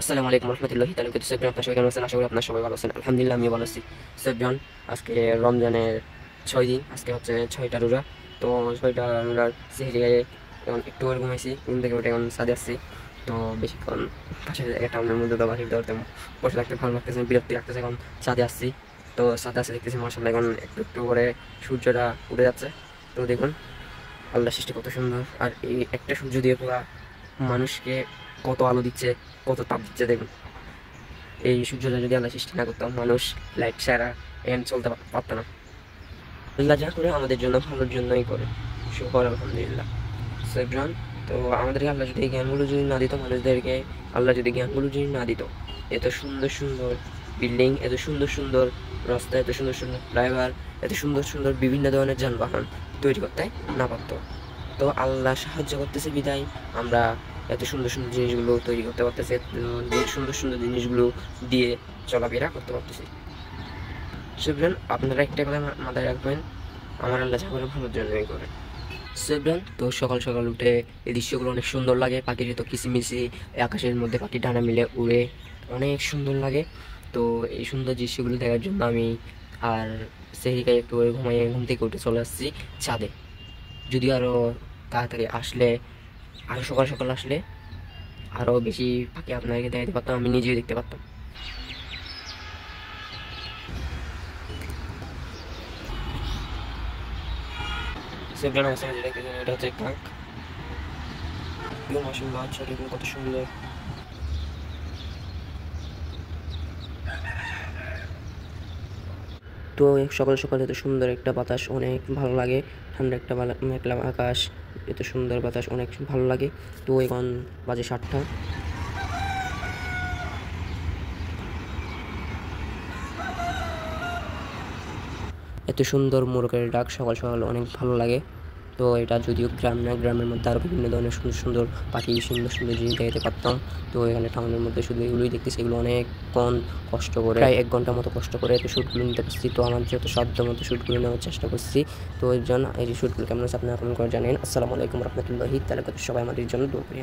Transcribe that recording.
আসসালামু আলাইকুম রহমতুল্লাহি তাআলা বারাকাতুহু। সবাই আপনারা সবাই কেমন আছেন? আশা করি আপনারা সবাই ভালো আছেন। আলহামদুলিল্লাহ আমি ভালো আছি। সবজন আজকে রমজানের 6 দিন, আজকে হচ্ছে 6টা রোজা। তো 6টা রোজার সেহরি গায়ে এখন একটু করে ঘুমাইছি, ঘুম থেকে উঠে এখন ছাদে আসছি। তো বেশিক্ষণ পাশের টাউনের মধ্যে তো বাসির ধরতে বসে থাকতে ভালো লাগতেছে, বিরক্তি লাগতেছে। এখন ছাদে আসছি, তো ছাদে আসতে দেখতেছি মাশাআল্লাহ এখন একটু একটু করে সূর্যটা উঠে যাচ্ছে। তো দেখুন আল্লাহ সৃষ্টি কত সুন্দর, আর এই একটা সূর্য দিয়ে পুরা মানুষকে কত আলো দিচ্ছে, কত তাপ দিচ্ছে দেখুন। এই সূর্যটা যদি আল্লাহ সৃষ্টি না করতাম, মানুষ লাইট ছাড়া এখন চলতে পারতো না। আল্লাহ যা করে আমাদের জন্য ভালোর জন্যই করে, শুকর আলহামদুলিল্লাহ। সেভরান, তো আমাদেরকে আল্লাহ যদি এই জ্ঞানগুলো যদি না দিত, মানুষদেরকে আল্লাহ যদি জ্ঞানগুলো যদি না দিত, এত সুন্দর সুন্দর বিল্ডিং, এত সুন্দর সুন্দর রাস্তা, এত সুন্দর সুন্দর ফ্লাইওভার, এত সুন্দর সুন্দর বিভিন্ন ধরনের যানবাহন তৈরি করতে না পারতো। তো আল্লাহ সাহায্য করতেছে বিদায় আমরা এত সুন্দর সুন্দর জিনিসগুলো তৈরি করতে পারতেছি, সুন্দর সুন্দর জিনিসগুলো দিয়ে চলাফেরা করতে পারতেছি। সেভরান, আপনারা একটা কথা মাথায় রাখবেন, আমার আল্লাহ যা করে ভালোর জন্যই করে। সেভরান, তো সকাল সকাল উঠে এই দৃশ্যগুলো অনেক সুন্দর লাগে। পাখির তো কিচিমিচি, আকাশের মধ্যে পাখি ডানা মিলে উড়ে অনেক সুন্দর লাগে। তো এই সুন্দর দৃশ্যগুলো দেখার জন্য আমি আর সেহিকায় একটু ঘুমাইয়ে ঘুম থেকে উঠে চলে আসছি ছাদে। যদিও আরও তাড়াতাড়ি আসলে, আরও সকাল সকাল আসলে আরও বেশি পাখি আপনাকে দেখাতে পারতাম, আমি নিজেও দেখতে পারতাম। সেভরান আছে যেটা এটা হচ্ছে কাক। মাশাআল্লাহ, আচ্ছা দেখুন কত সুন্দর। তো সকাল সকাল এত সুন্দর একটা বাতাস অনেক ভালো লাগে, ঠান্ডা একটা মেঘলা আকাশ, এত সুন্দর বাতাস অনেক ভালো লাগে। তো এখন বাজে 7টা। এত সুন্দর মোরগের ডাক সকাল সকাল অনেক ভালো লাগে। তো এটা যদিও গ্রাম না, গ্রামের মধ্যে আরও বিভিন্ন ধরনের সুন্দর সুন্দর পাখি, সুন্দর সুন্দর জিনিস দেখতে পারতাম। তো এখানে টাউনের মধ্যে শুধু এগুলোই দেখতেছি, এগুলো অনেকক্ষণ কষ্ট করে, প্রায় 1 ঘন্টার মতো কষ্ট করে এত শ্যুটগুলো নিতে পারছি। তো আমার যত সাধ্য মতো শ্যুটগুলো নেওয়ার চেষ্টা করছি। তো এই জন্য এই শ্যুটগুলো কেমন আছে আপনারা কমেন্ট করে জানেন। আসসালামু আলাইকুম রহমতুল্লাহি তাআলা বারাকাতুহু। সবাই আমাদের জন্য দোয়া করি।